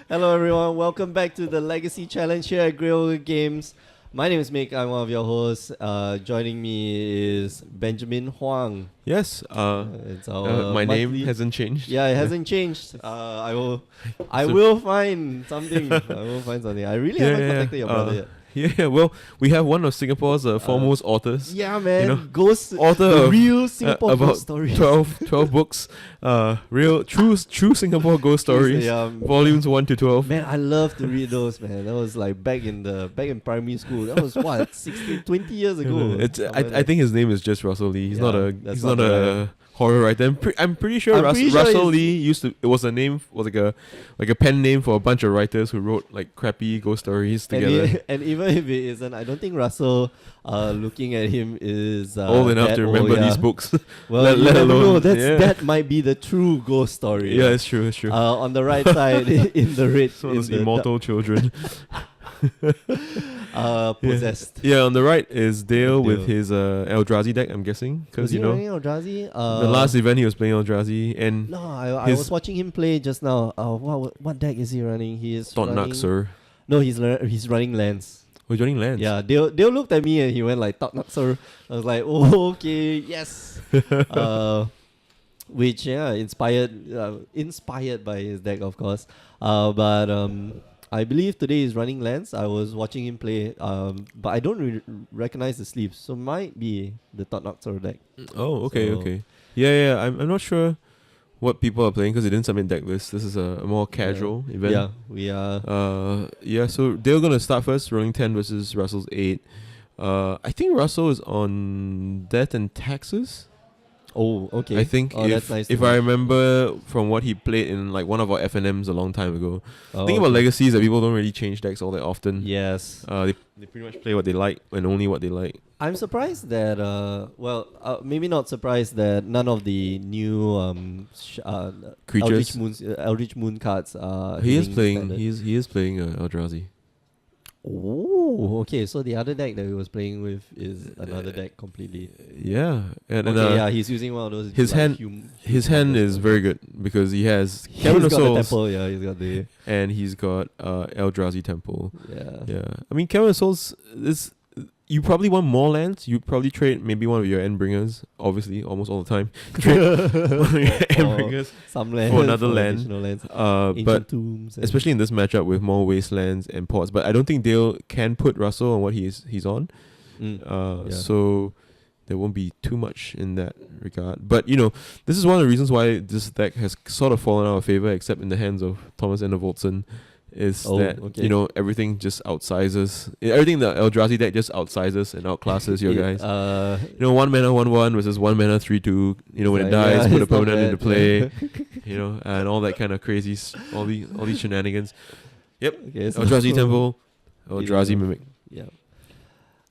Hello everyone, welcome back to the Legacy Challenge here at Grill Games. My name is Mick, I'm one of your hosts. Joining me is Benjamin Huang. Yes, It's our my name monthly- hasn't changed. Yeah, it hasn't changed. I will find something. I really haven't contacted your brother yet. Yeah, well, we have one of Singapore's foremost authors. Yeah, man. know, Ghost, author the of, real Singapore about ghost stories. 12 books, true Singapore ghost stories, Yeah, volumes 1 to 12. man, I love to read those, man. That was like back in primary school. That was what 20 years ago. I think his name is just Russell Lee. He's Yeah, not a that's he's not not the a horror writer. I'm pretty sure Russell he's- Lee used to. It was a name, was like a pen name for a bunch of writers who wrote like crappy ghost stories together. And even if it isn't, I don't think Russell, looking at him, is Old enough that to remember old, yeah. these books. Well, let you never know. alone- That might be the true ghost story. Yeah, it's true. It's true. On the right side, in the red, Some of in those the immortal children. possessed. Yeah, on the right is Dale with Dale. his Eldrazi deck, I'm guessing. Was Because, he you know, running Eldrazi? the last event he was playing Eldrazi and No, I his- was watching him play just now. What deck is he running? He is Thought running. Naxur. No, he's running Lance. Oh, he's running lands. Yeah, Dale looked at me and he went like, "Thought Naxur." I was like, "Oh, okay, yes." Which inspired by his deck, of course. But I believe today is running Lance. I was watching him play. But I don't recognize the sleeves, so might be the Thought Naxur deck. Oh, okay, So- okay. Yeah. I'm not sure what people are playing because they didn't submit deck list. This is a more casual event. Yeah, we are. So they're gonna start first, rolling 10 versus Russell's 8. I think Russell is on Death and Taxes. Oh, okay. I think Oh, if that's nice to if know. I remember from what he played in like one of our FNMs a long time ago. Oh, The thing about okay. Legacy is that people don't really change decks all that often. Yes. They pretty much play what they like and only what they like. I'm surprised that maybe not surprised that none of the new Creatures. Eldritch Moon cards are He is hitting playing. standard. He is playing Eldrazi. Oh, okay. So the other deck that he was playing with is another deck completely. Yeah, and Okay, yeah, he's using one of those. his hand- his hand is very good because he has He's Cavern of got the Souls temple. Yeah, he's got the and he's got Eldrazi Temple. yeah. Yeah, I mean Cavern of Souls is. You probably want more lands. You probably trade maybe one of your Endbringers. Obviously, almost all the time. Trade one of your Endbringers Some land for another land. additional lands. But Ancient tombs. and- especially in this matchup with more wastelands and ports. But I don't think Dale can put Russell on what he's on. Yeah. So there won't be too much in that regard. But you know, this is one of the reasons why this deck has sort of fallen out of favor, except in the hands of Thomas Endervoltson. Is that okay. you know everything just outsizes everything. The Eldrazi deck just outsizes and outclasses your guys. You know, 1 mana 1/1 versus 1 mana 3/2. You know, when it dies, put it's not opponent into bad, play. yeah. You know, and all that kind of crazy, all these shenanigans. Okay, so Eldrazi Temple, Eldrazi Mimic, Yeah.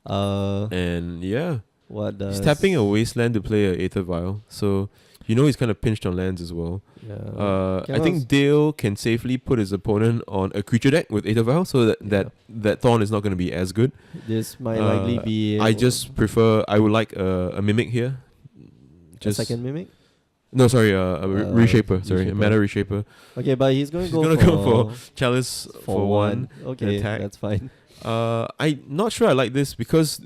and yeah, What does he's tapping a wasteland to play a Aether Vial. So you know he's kind of pinched on lands as well. Yeah. I Cameron's- think Dale can safely put his opponent on a creature deck with Aether Vial, so that Thorn is not going to be as good. This might likely be. I just prefer. I would like a Mimic here. a second mimic. No, sorry, a Reshaper. Sorry, a Reshaper. Mana Reshaper. Okay, but he's going to He's go gonna go for Chalice for one. Okay, attack. that's fine. I'm not sure I like this because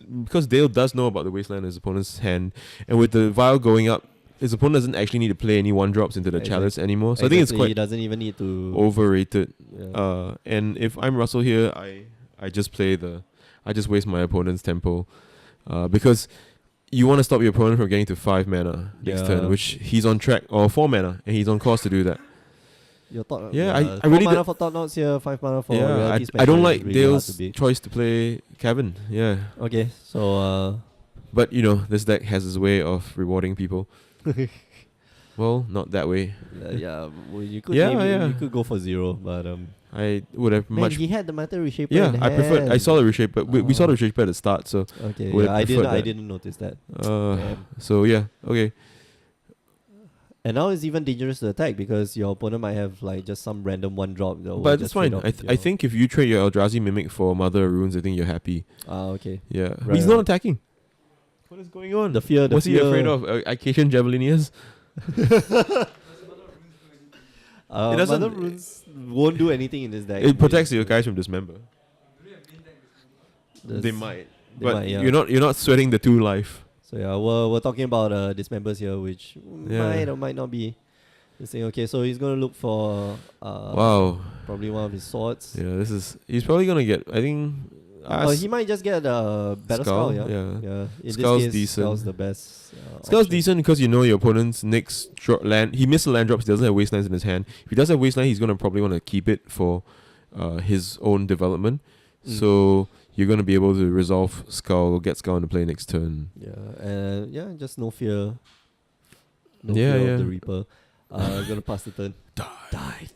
Dale does know about the wasteland in his opponent's hand, and with the vial going up, his opponent doesn't actually need to play any 1-drops into the chalice anymore. So I think it's Exactly, he quite doesn't even need to. overrated. Yeah. And if I'm Russell here, I just waste my opponent's tempo, because you want to stop your opponent from getting to 5 mana next Yeah. turn, which he's on track, or 4 mana, and he's on course to do that. Your thought, Yeah, I 4 really mana don't- for Thought Knots here, 5 mana for Yeah, Reality I don't Spectre like is really hard Dale's to beat. choice to play Cavern. Yeah, Okay, so but you know this deck has its way of rewarding people. Well, not that way. yeah, well, you could Yeah, maybe, yeah. you could go for 0, but I would have man, much. he had the Matter Reshaper. Yeah, in I preferred. I hand. saw the reshape, but we saw the Oh. reshape at the start. So Okay, would yeah, have preferred I that. didn't notice that. Damn. So yeah, okay. And now it's even dangerous to attack because your opponent might have like just some random 1-drop. that will But just it's fine. trade off I your- think if you trade your Eldrazi Mimic for Mother of Runes, I think you're happy. okay. Yeah, Right, he's not right. attacking. What is going on? The fear. What's he afraid of? Acacian Javeliniers? doesn't- Mother Runes won't do anything in this deck. It protects your guys from dismember. There's- They might. they But might, yeah. you're not sweating the 2 life. So yeah, we're talking about dismembers here, which Yeah. might or might not be. You're saying, okay, so he's gonna look for Wow. probably one of his swords. Yeah, he's probably gonna get, I think, He might just get a better skull. Yeah. yeah. In Skull's this case, decent. Skull's the best. Skull's option. decent because you know your opponent's next land. He missed the land drops. He doesn't have wastelands in his hand. If he does have wasteland, he's gonna probably want to keep it for his own development. So you're gonna be able to resolve Skull, get Skull into play next turn. Yeah, and just no fear. No Yeah, fear yeah. of the Reaper. Gonna pass the turn. Die.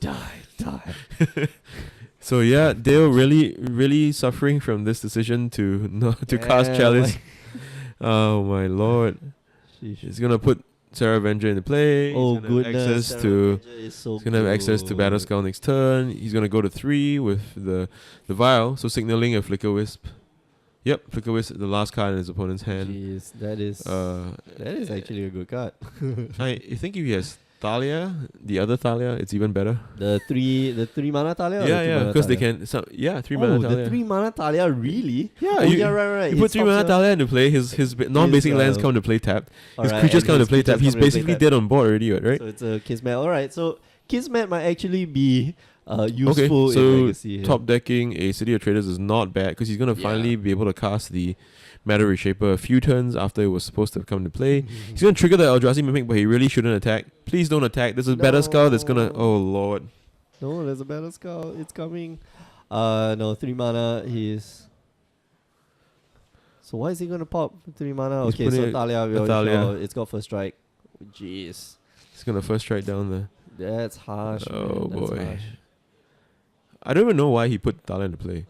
So yeah, Dale really suffering from this decision to not to cast Yeah, Chalice. Oh my lord! Sheesh. He's gonna put Sarah Avenger into play. Oh He's gonna have goodness! access Sarah to. Avenger is so He's gonna have access to Battle Skull next turn. He's gonna go to 3 with the vial, so signaling a Flicker Wisp. Yep, Flicker Wisp, the last card in his opponent's hand. Jeez, that is actually a good card. I think if he has Thalia, the other Thalia, it's even better. The three mana Thalia. or the two Yeah, mana because they Thalia? can. 3 Oh, mana Thalia. the 3 mana Thalia, really? Yeah, Oh, you, yeah, right. you It put 3 stops mana your- Thalia into play. His non-basic lands come to play tapped. His Alright, creatures and come to his play tapped. creatures He's come to play basically tapped. dead on board already, right? So it's a Kismet. Alright, so Kismet might actually be useful so in Legacy. top decking a City of Traders is not bad because he's gonna finally be able to cast the Matter Reshaper a few turns after it was supposed to come to play. He's gonna trigger the Eldrazi Mimic, but he really shouldn't attack. Please don't attack. There's a better skull that's gonna. Oh lord. No, there's a Battle Skull. It's coming. No, 3 mana. He's. So why is he gonna pop 3 mana? He's Okay, so putting Thalia, we already Thalia. saw, it's got first strike. Jeez, He's gonna first strike down there. that's harsh. Oh, man. That's boy. harsh. I don't even know why he put Thalia into play.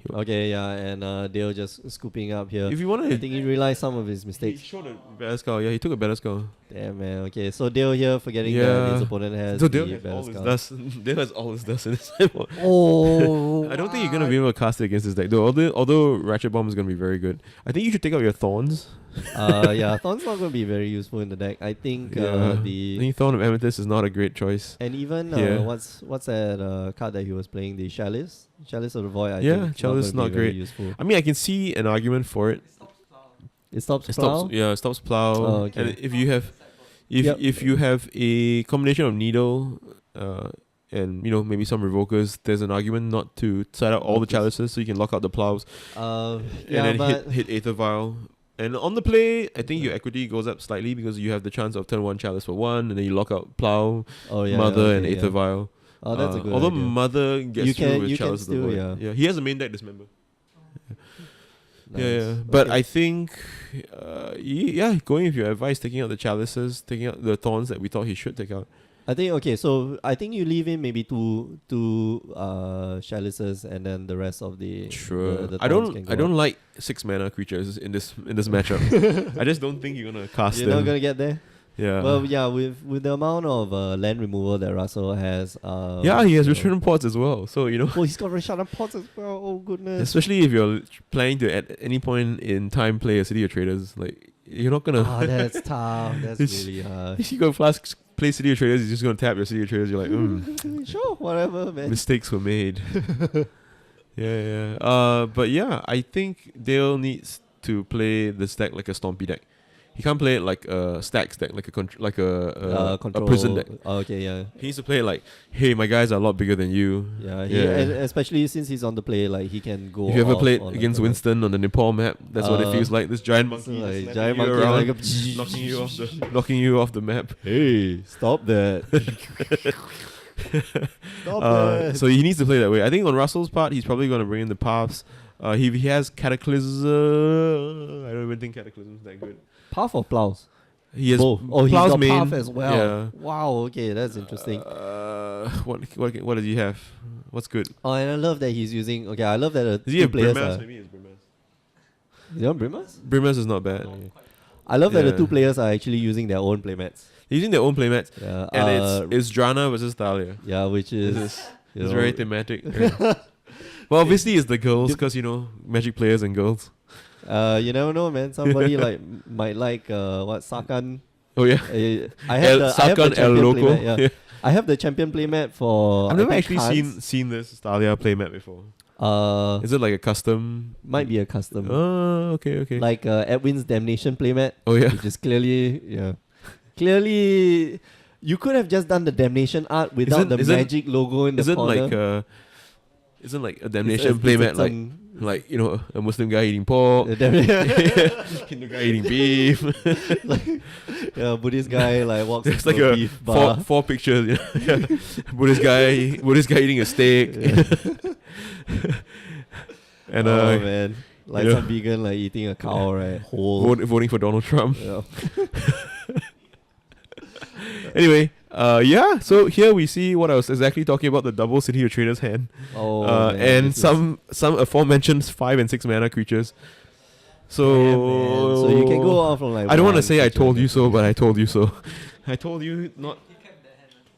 Okay, yeah, and Dale just scooping up here. If you want I to, think he realized some of his he mistakes. showed a better skull. Yeah, he took a better skull. Damn, man. Okay, so Dale here forgetting that Yeah. his opponent has So the Dale has better all his skull. dust. Dale has all his dust in his hand. Oh, I don't think you're gonna be able to cast it against this deck though. Although Ratchet Bomb is gonna be very good. I think you should take out your Thorns. yeah, Thorn's not going to be very useful in the deck. I think I the think Thorn of Amethyst is not a great choice. and even Yeah. what's that card that he was playing, the Chalice of the Void. I Yeah, think Chalice is gonna not be very great. Useful. I mean, I can see an argument for it. It stops It plow. stops. Yeah, it stops plow. Oh, okay. And if you have, Yep. if you have a combination of needle, and maybe some revokers, there's an argument not to side out all the chalices so you can lock out the plows. Yeah, And then but hit Aether Vial. And on the play, I think your equity goes up slightly because you have the chance of turn 1 chalice for 1, and then you lock out plow, mother, and Aether Vial. Oh, that's a good Although idea. mother gets You through can- with you can chalice of the still, void. yeah. He has a main deck dismember. Nice. Yeah. But Okay. I think, going with your advice, taking out the chalices, taking out the thorns that we thought he should take out. I think so I think you leave in maybe two chalices and then the rest of the the I thorns can don't. go I don't up. like 6 mana creatures in this matchup. I just don't think you're gonna cast You're them. not gonna get there. Yeah. Well, yeah, with the amount of land removal that Russell has, Yeah, he has you know- return pods as well. So Oh, he's got Rashada Pots as well. Oh goodness. especially if you're planning to at any point in time play a City of Traders, like you're not gonna. That's tough. That's It's- really hard. If you go flask play City of Traders, you're just gonna tap your City of Traders. You're like, Sure, whatever, man. mistakes were made. yeah. But yeah, I think Dale needs to play this deck like a Stompy deck. He can't play it like a stacks deck, like a Control. prison deck. Oh, okay, yeah. He needs to play it like, hey, my guys are a lot bigger than you. Yeah, Yeah. and especially since he's on the play, like he can go. If you ever off played on, like, against the- Winston on the Nepal map, that's what it feels like. This giant So, monkey, like, just giant slapping you monkey, around, like a knocking you off the map. Hey, stop that! Stop that! So he needs to play that way. I think on Russell's part, he's probably going to bring in the paths. He has Cataclysm. I don't even think Cataclysm is that good. Path or plows? He has Both. Oh, he's Plow's got main. path as well. Yeah. Wow. Okay, that's interesting. What does he have? What's good? Oh, and I love that he's using. Okay, I love that Does he two have players. Brimaz? Maybe it's Brimaz. Is he on Brimaz? Brimaz is not bad. Okay. I love that the Yeah. two players are actually using their own playmats. They're using their own playmats, Yeah, and it's Drana versus Thalia. yeah, which is It's very thematic. Right? Well, obviously it's the girls because Magic players and girls. you never know, man. Somebody might like Sarkhan. Oh yeah, I have the Sarkhan El champion Loco. playmat, yeah. I have the champion playmat for. I've I never think actually Hans. seen this Stalia playmat before. Is it like a custom? Might be a custom. Oh, okay. Like Edwin's Damnation playmat, Oh yeah. which is clearly, you could have just done the Damnation art without the isn't- magic logo in the Isn't corner. isn't like a It's damnation a playmat some- like a Muslim guy eating pork, Hindu guy eating beef. yeah, Buddhist guy like walks There's into like a a beef bar. four pictures. Yeah. Buddhist guy eating a steak. And oh man, like you know, some vegan like eating a cow, right? Whole. voting for Donald Trump. Yeah. Anyway, yeah. So here we see what I was exactly talking about: the double City of Traders hand, Oh, man, and this is- some aforementioned 5 and 6 mana creatures. So, Yeah, man. So you can go off on like. I don't want to one say I creature told you and so, then- but I told you so. I told you not.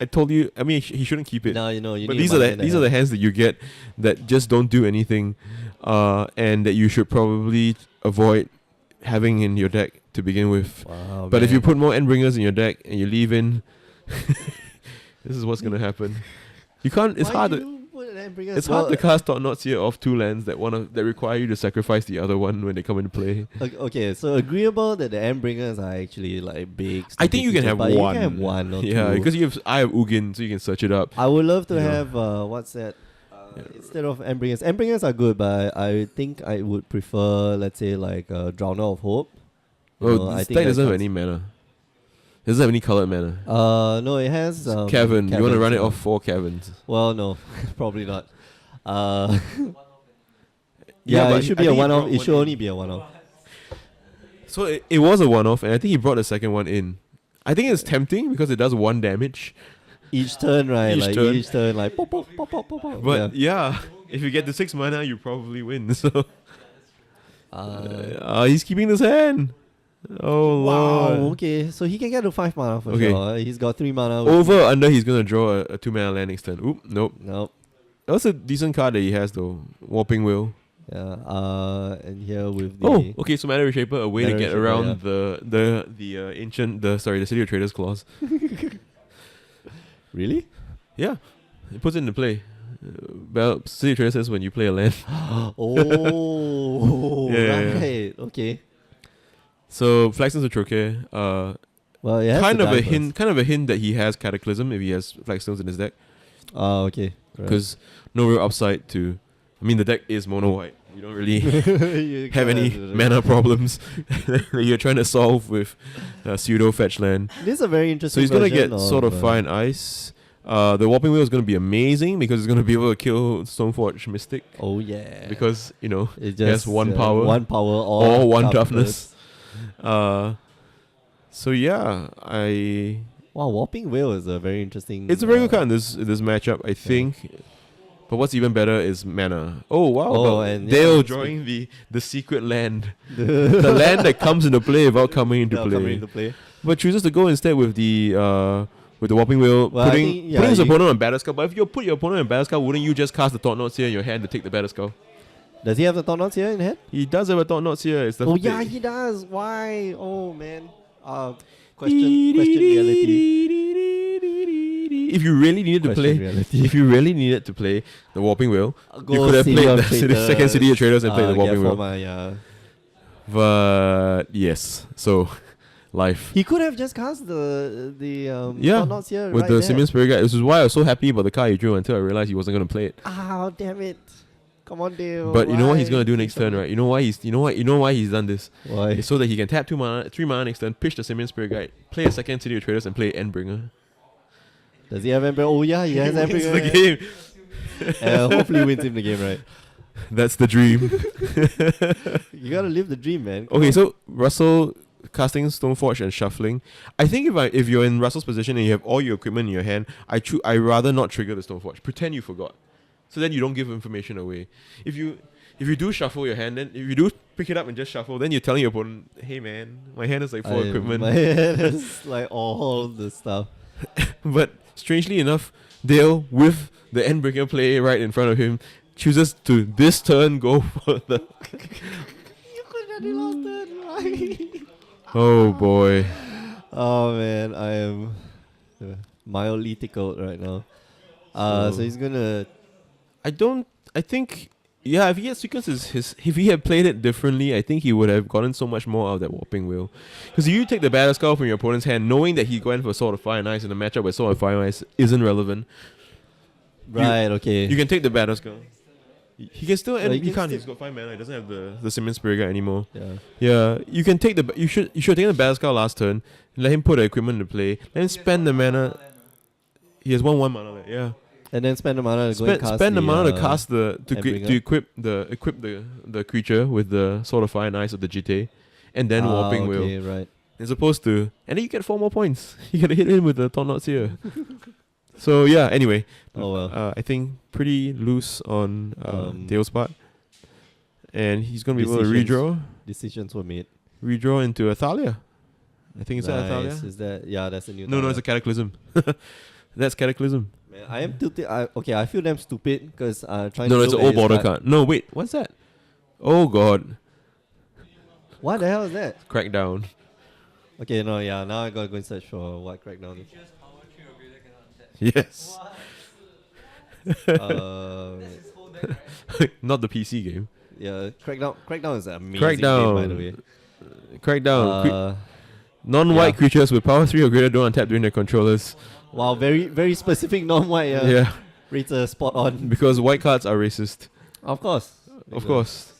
I told you. I mean, he shouldn't keep it. No, you But need these a are the mana these are the hands that you get that just don't do anything, and that you should probably avoid having in your deck to begin with. Wow, But if you man. put more Endbringers in your deck and you leave in, this is what's gonna happen. You can't. It's Why hard. do To, you put an Embringer? it's hard to cast Thought Knots here off 2 lands that require you to sacrifice the other one when they come into play. Okay, so agreeable that the Endbringers are actually like big. I think you can stupid have creatures, but one. You can have one or Yeah, two. because I have Ugin, so you can search it up. I would love to you know. have what's that? Instead of Endbringers. Endbringers are good, but I think I would prefer, let's say, like Drowner of Hope. You know, Oh, I this think deck doesn't have comes- any mana. It doesn't have any colored mana. No, it has Cavern. You want to run it caverns, off 4 caverns. Well, no, probably not. Yeah, Yeah, but it should I be a think he one-off. brought It one should in. only be a one-off. So it was a one-off, and I think he brought the second one in. I think it's tempting because it does 1 damage. Each turn, right? Each like turn. each turn, like pop, pop, pop, pop, pop, pop. But yeah, if you get to 6 mana, you probably win. So he's keeping this hand. Oh wow. lord. Okay, so he can get to 5 mana for Okay. sure. He's got 3 mana. which- Over or under, he's gonna draw a 2 mana land next turn. Oop, nope. Nope. That's a decent card that he has though. Warping Will. Yeah. And here with the. Oh, okay. So Mana Reshaper, a way to Mana get Reshaper, around the ancient the City of Traders clause. Really? Yeah, it puts it into play. Well, City of Traders says when you play a land. Oh. Yeah, yeah, right. Okay. So Flagstones of Troke, Well, yeah. kind of a hint that he has Cataclysm if he has Flagstones in his deck, Oh, okay. Right. because no real upside to. I mean, the deck is mono white. You don't really You have any kinda- mana problems that you're trying to solve with pseudo fetch land. This is a very So interesting. he's gonna get version sort of fire and ice. The Warping Wheel is gonna be amazing because it's gonna be able to kill Stoneforge Mystic Oh yeah. because it has one power. one power, or or one toughness. So yeah, Wow, Warping Whale is a very interesting. it's a very good card in this matchup, I think. But what's even better is mana. Oh wow! Oh, but and Dale yeah, drawing the secret land, the the land that comes into play without coming into play, coming into play. but chooses to go instead with the Warping Wheel, Well, I putting think, yeah, putting his you- opponent on Battle Skull. But if you put your opponent on Battle Skull, wouldn't you just cast the Thought Knots here in your hand to take the Battle Skull? Does he have the Thought Knots here in hand? He does have a Thought Knots here. It's the Oh yeah, he does. Why? Oh man. Question reality. If you really needed to Question play, reality. if you really needed to play the Warping Wheel, Go you could have City played of the Traders, second City of Traders and played the get Warping Wheel. format, yeah. But yes, so life He could have just cast the Yeah, Thought Knots here with right the there. Simian Spirit Guide. This is why I was so happy about the card he drew until I realized he wasn't going to play it. Ah, damn it! Come on, Dale. But you know what he's why? going to do next turn, right? You know why he's done this? Why? It's so that he can tap 3 mana next turn, pitch the Simian Spirit Guide, play a second City of Traders, and play Endbringer. Does he have Emperor? Oh yeah, he has Wins Emperor. the game. Hopefully wins him the game, right? That's the dream. You gotta live the dream, man. Come Okay, on. so Russell casting Stoneforge and shuffling. I think if you're in Russell's position and you have all your equipment in your hand, I rather not trigger the Stoneforge. Pretend you forgot, so then you don't give information away. If you do shuffle your hand, then if you do pick it up and just shuffle, then you're telling your opponent, "Hey man, my hand is like full equipment." My head is like all the stuff. But strangely enough, Dale, with the Endbreaker play right in front of him, chooses to this turn go for the. You could have lost it, right? Oh boy. Oh man, I am. mildly tickled right now. So he's gonna. I think, yeah, if he had sequenced if he had played it differently, I think he would have gotten so much more out of that Warping Wheel. Because you take the Battle Skull from your opponent's hand, knowing that he went for Sword of Fire and Ice in a matchup where Sword of Fire and Ice isn't relevant. Right. Okay. You can take the Battle Skull. He can still, and you he can can't. still- He's got 5 mana. He doesn't have the Simeon Spirit Guide anymore. Yeah. Yeah, you can take the. You should take the Battle Skull last turn. Let him put the equipment into play. Let him spend the mana. He has 1/1 mana left. Yeah. And then spend the mana to go and cast Spend the mana to uh, cast to Endbringer. equip the creature with the Sword of Fire and Ice of the GT, and then Warping Wheel. Okay, right. As opposed to, and then you get 4 more points. You gotta hit him with the Thought here. So yeah. Anyway, Oh well. I think pretty loose on Dale's part, and he's gonna be able to Decisions. Decisions were made. redraw into Athalia. I think it's that Nice. Athalia. Is that? Yeah, that's a new. No, it's a Cataclysm. That's Cataclysm. Man, I am tilted. I feel damn stupid because trying. No, to it's an look old at his border card. No, wait, what's that? Oh god, What the hell is that? Crackdown. Okay, no, yeah. Now I gotta go and search for what Crackdown is. Yes, uh, not the PC game. yeah, Crackdown is an amazing game, by the way. Crackdown. Uh, Non-white yeah. creatures with power 3 or greater don't untap during their controllers. wow, very specific non-white. Yeah, Rates are spot on. because white cards are racist. Of course. Of course.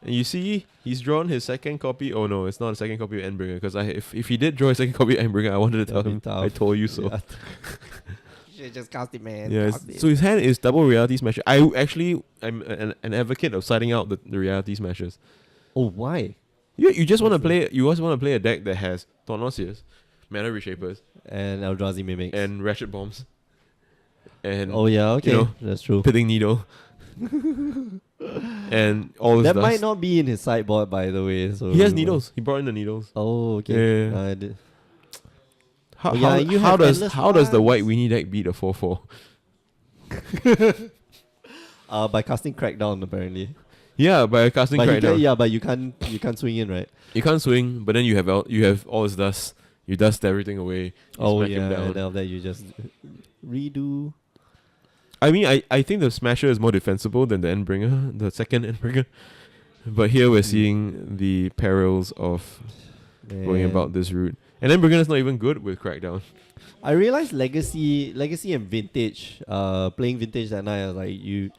And you see, he's drawn his second copy. Oh no, it's not a second copy of Endbringer. Because if he did draw a second copy of Endbringer, I wanted to tell That'd be him. tough. I told you so. Yeah. You should just cast it, man. Yeah. Cast it. So his hand is double reality smasher. I'm an advocate of siding out the reality smashers. Oh, why? You just want to play. You also want to play a deck that has Thornosius, Mana Reshapers, And Eldrazi mimics. and Ratchet Bombs, and oh yeah, okay, know, that's true. Pithing Needle, and all his That dust. might not be in his sideboard, by the way. So He has needles. He brought in the needles. Oh, okay. Yeah. I did. How, Oh, yeah, you have does endless how does the white ones. weenie deck beat a 4/4? By casting Crackdown, apparently. Yeah, by casting But Crackdown. but you can't swing in, right? You can't swing, but then you have all his dust. You dust everything away. You Oh smack yeah, him and down. then after that you just redo. I mean, I think the Smasher is more defensible than the Endbringer, the second Endbringer. But here we're seeing the perils of going Man. about this route. And Endbringer is not even good with Crackdown. I realized legacy and vintage. Playing vintage that night, I was like, you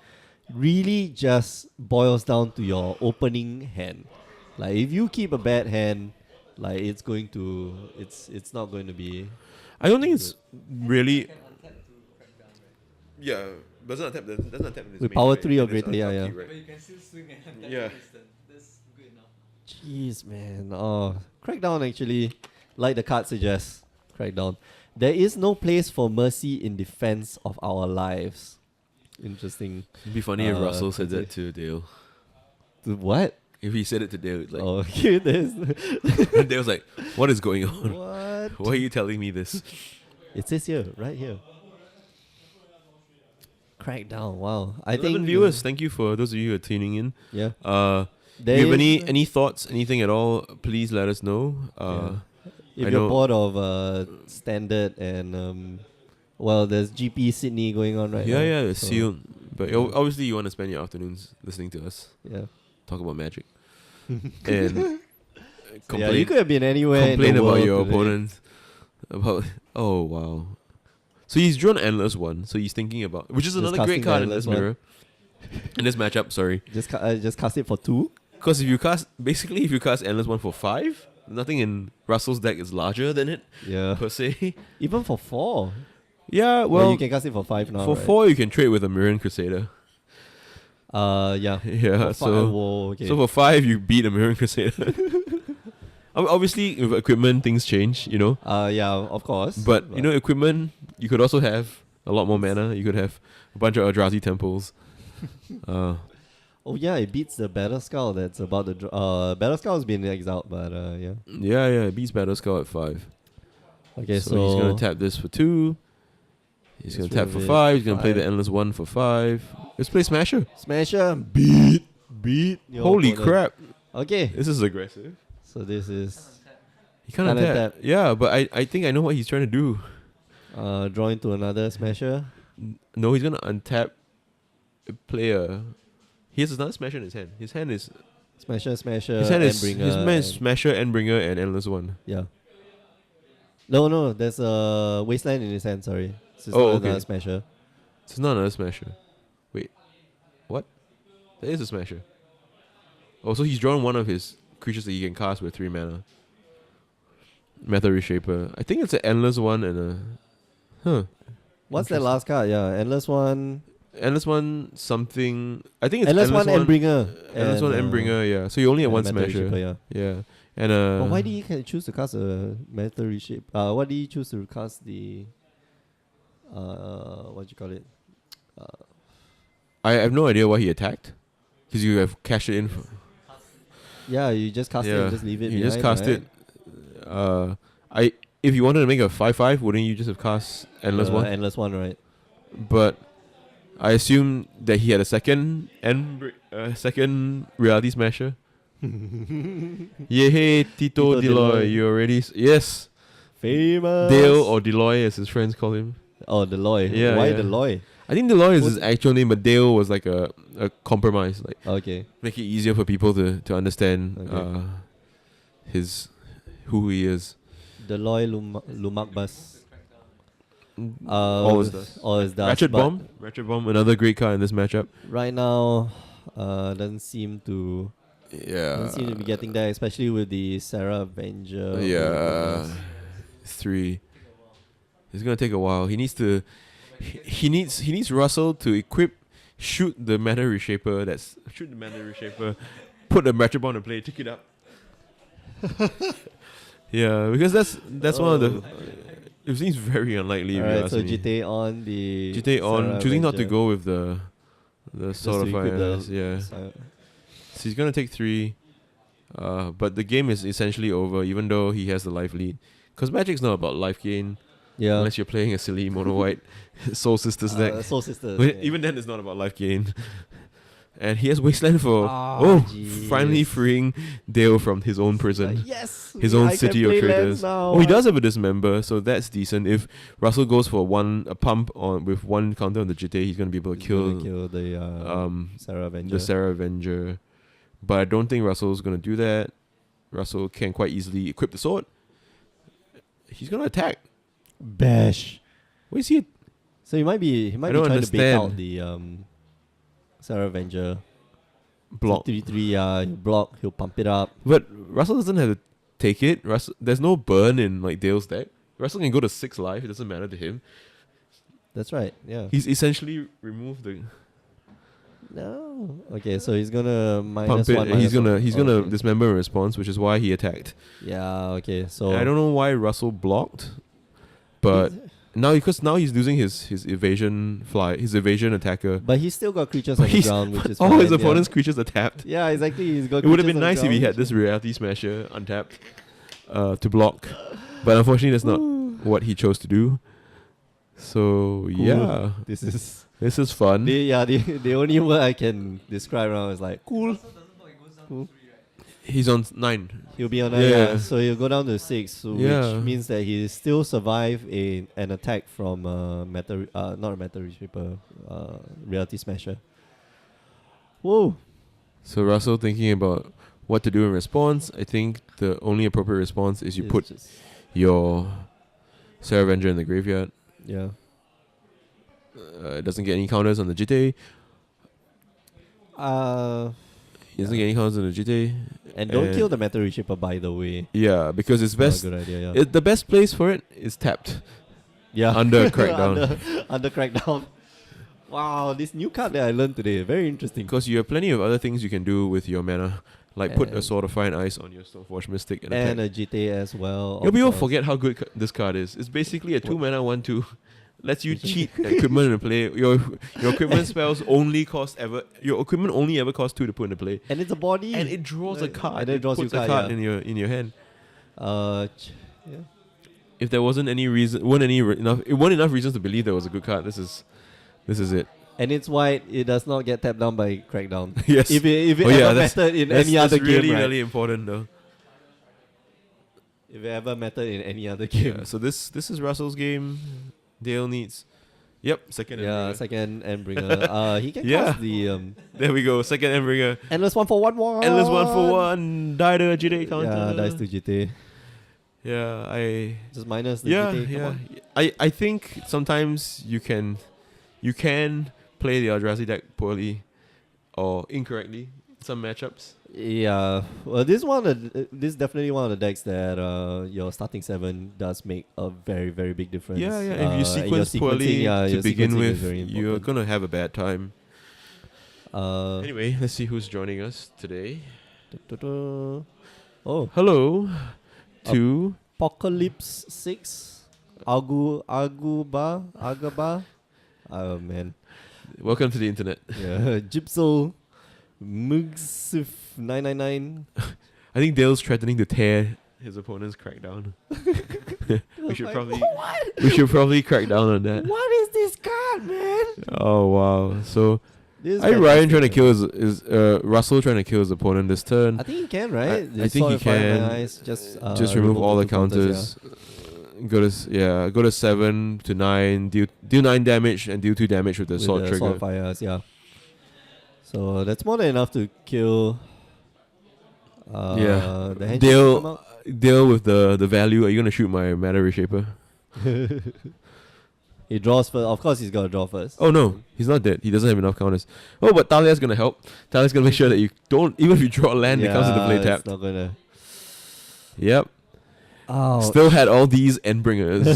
really just boils down to your opening hand. Like if you keep a bad hand, like it's not going to be. I don't think it's really. Yeah, doesn't tap this With power 3 or greater, yeah. But you can still swing and attack Yeah. distance. That's good enough. Jeez, man. Oh, Crackdown actually, like the card suggests, Crackdown. There is no place for mercy in defense of our lives. Interesting. It'd be funny if Uh, Russell said okay. that to Dale. What? If he said it to Dale, like, Oh, okay. There's and Dale's like, "What is going on? what? Why are you telling me this?" It says here, right here. Crackdown. Wow. I 11 think viewers, thank you for those of you who are tuning in. Yeah. If you have any thoughts, anything at all, please let us know. If I you're know- bored of standard and well, there's GP Sydney going on right now. yeah, it's so, sealed. But yeah. obviously, you want to spend your afternoons listening to us Yeah. talk about Magic and Yeah, complain, you could have been anywhere. complain in the about world your today. opponents. About wow. So he's drawn Endless One. So he's thinking about, which is Just another great casting card in Endless this mirror. In this matchup, sorry. Just cast it for 2. Because if you cast Endless One for 5, nothing in Russell's deck is larger than it Yeah. per se. Even for 4. Yeah, Well, well, you can cast it for 5 now. for right? 4 you can trade with a Mirran Crusader. Yeah. Yeah, Whoa, okay. so for 5 you beat a Mirran Crusader. Obviously, with equipment things change, you know. Yeah, of course. But you know, equipment you could also have a lot more mana. You could have a bunch of Eldrazi temples. Oh yeah, it beats the Battle Skull that's about the Battle Skull has been exiled, but yeah. Yeah, it beats Battle Skull at 5. Okay, so he's gonna tap this for 2. He's gonna tap for 5. He's gonna play the Endless One for 5. Let's play Smasher. Smasher beat. your Holy opponent. crap! Okay, This is aggressive. so this is He can't Can't tap. tap. Yeah, but I think I know what he's trying to do. Draw into another smasher. No, he's gonna untap a player. He has another smasher in his hand. His hand is Smasher, his hand is Endbringer, his man is and- smasher, endbringer, and endless one. Yeah. No, there's a wasteland in his hand. Sorry, so it's Oh, not okay. another smasher. It's not another smasher. Wait, what? There is a smasher. Oh, so he's drawn one of his creatures that he can cast with 3 mana. Meta Reshaper. I think it's an endless one and a. Huh. What's that Interesting. last card? Yeah, endless one. Endless one something. I think it's Endless one, Endbringer. Endless one, Endbringer. Yeah. So you only have and one Meta smasher. Reshaper, yeah. Yeah. And But why did he choose to cast a Meta Reshape? Why did he choose to cast the what do you call it? I have no idea why he attacked. Because you have cashed it in. Yeah, you just cast it Yeah, and just leave it. you just behind, cast right? it. If you wanted to make a 5/5, wouldn't you just have cast endless one? Endless one, right? But I assume that he had a second second reality smasher. Yeah, hey Tito Tito Deloy, Deloy. you already yes. Famous. Dale or Deloy as his friends call him. Oh, Deloy. Yeah, Why yeah. Deloy? I think Deloy is What- his actual name, but Dale was like a compromise, like Okay. make it easier for people to understand Okay. his who he is. Deloy Lumakbas. Always does. Always does. Ratchet but Bomb. Ratchet Bomb, another great card in this matchup. Right now, doesn't seem to be getting there, especially with the Sarah Avenger. Oh, Yeah. goodness. 3. It's gonna take a while. He needs to he needs Russell to equip shoot the Mana Reshaper put the Ratchet Bomb in play, take it up. Yeah, because that's one of the it seems very unlikely if you Alright, ask so me. GTA on the GTA on Sarah choosing not to Avenger. go with the Just sort to of equip the fire. Yeah. Sarah- So he's gonna take 3, but the game is essentially over, even though he has the life lead. Because Magic's not about life gain, Yeah. unless you're playing a silly mono white Soul Sisters deck. Soul Sisters. But yeah. even then, it's not about life gain. And he has Wasteland for jeez. finally freeing Dale from his own prison. Like, yes, His own I can city of play lands traders. now. Oh, he does have a dismember, so that's decent. If Russell goes for a pump on with 1 counter on the GTA, he's gonna be able to He's gonna kill kill the Sarah Avenger. the Sarah Avenger. But I don't think Russell's gonna do that. Russell can quite easily equip the sword. He's gonna attack. Bash. What is he? So he might be don't trying to bait out understand. the Sarah Avenger. Block. 3/3, he'll block, he'll pump it up. But Russell doesn't have to take it. There's no burn in like Dale's deck. Russell can go to 6 life. It doesn't matter to him. That's right. Yeah. He's essentially removed the No. Okay, so he's gonna minus pump it. 1. And he's minus gonna one. Okay. dismember in response, which is why he attacked. Yeah. Okay. So I don't know why Russell blocked, but now he's losing his evasion attacker. But he's still got creatures But on the he's- ground, which is All fine, his yeah. opponent's creatures are tapped. Yeah, exactly. He's got. It would have creatures been on the nice if he ground, had this reality smasher untapped to block, but unfortunately that's not what he chose to do. So yeah, This is this is fun. the only word I can describe now is like cool. Russell doesn't block, it goes down Cool. to 3, right? He's on 9. He'll be on Yeah. so he'll go down to 6, so Yeah. which means that he still survive an attack from not a Meta Reshaper, Reality Smasher. Whoa. So Russell thinking about what to do in response. I think the only appropriate response is you It's put just- your Sarah Avenger in the graveyard. yeah. It doesn't get any counters on the GTA. It doesn't get any counters on the GTA. And don't And- kill the Meta Reshaper, by the way. Yeah, because it's Not a best. good idea. Yeah. The best place for it is tapped. Yeah. Under Crackdown. under Crackdown. Wow, this new card that I learned today, very interesting. Because you have plenty of other things you can do with your mana. Like put a And- Sword of Fire and Ice on your Stoneforge Mystic and And attack. a GTA as well. You'll of be able to course. forget how good this card is. It's basically a 2 What? mana 1/2. Lets you cheat equipment in play. Your equipment spells only cost ever. Your equipment only ever costs 2 to put into play, And it's a body. and it draws a Like, card. and then it draws you puts a a card, card yeah. in your hand. Yeah. If there wasn't any reason, weren't enough reasons to believe there was a good card. This is it. And it's white. It does not get tapped down by Crackdown. Yes. If it Oh, yeah, ever that's- mattered in That's, any other that's really game, right? really important though. If it ever mattered in any other game. Yeah, so this is Russell's game. Dale needs. Yep, second Yeah, Endbringer. second Endbringer. He can Yeah. cast the There we go. Second Endbringer. endless 1-for-1. Endless 1-for-1. Die to a GT counter. Yeah, dice to GT. Yeah, Just minus the yeah, GT. Come yeah. on. I think sometimes you can play the Eldrazi deck poorly or incorrectly in some matchups. Yeah, well, this is definitely one of the decks that your starting 7 does make a very, very big difference. Yeah, yeah. If you and your sequence poorly yeah, to your begin sequencing is with, very you're important. gonna have a bad time. Anyway, Anyway, let's see who's joining us today. oh, Hello to Apocalypse 6, Agaba. Oh man, welcome to the internet. yeah, Gypsel, Mugsif 999. I think Dale's threatening to tear his opponent's crackdown. we should probably crack down on that. What is this card, man? Oh wow! So This is I think Ryan fantastic, trying to man. kill his Russell trying to kill his opponent this turn. I think he can, right? I think he can. Just Just remove all the two counters. Go to 7 to 9. Deal 9 damage and deal 2 damage with the with sword the trigger. sword fires, yeah. So that's more than enough to kill. Yeah. The henchman Dale- come out. Deal with the value. Are you gonna shoot my Matter Reshaper? He draws first. Of course, he's got to draw first. Oh no, he's not dead. He doesn't have enough counters. Oh, but Talia's gonna help. Talia's gonna make sure that you don't, even if you draw a land, it comes into play it's tapped. not gonna. Yep. Oh. Still had all these Endbringers.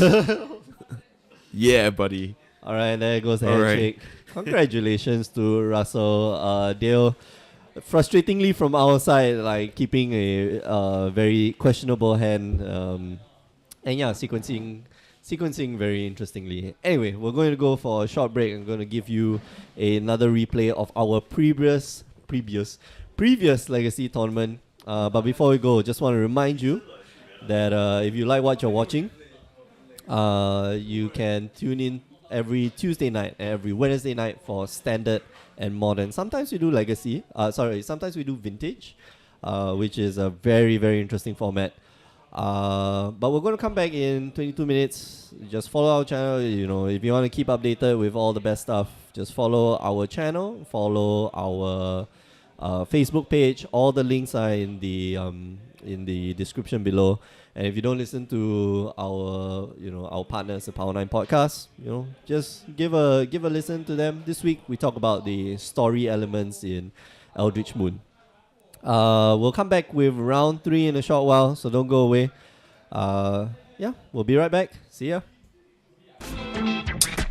Yeah, buddy. All right, there goes the All right. handshake. Congratulations to Russell. Dale, frustratingly from our side, like keeping a very questionable hand. And yeah, sequencing very interestingly. Anyway, we're going to go for a short break. I'm going to give you another replay of our previous Legacy tournament. But before we go, just want to remind you that if you like what you're watching, you can tune in every Tuesday night and every Wednesday night for Standard and Modern. Sometimes we do Legacy. Sometimes we do Vintage, which is a very, very interesting format. But we're going to come back in 22 minutes. Just follow our channel. You know, if you want to keep updated with all the best stuff, just follow our channel, follow our Facebook page. All the links are in the description below. And if you don't listen to our partners, the Power 9 podcast, just give a listen to them. This week we talk about the story elements in Eldritch Moon. We'll come back with round 3 in a short while, so don't go away. We'll be right back. See ya.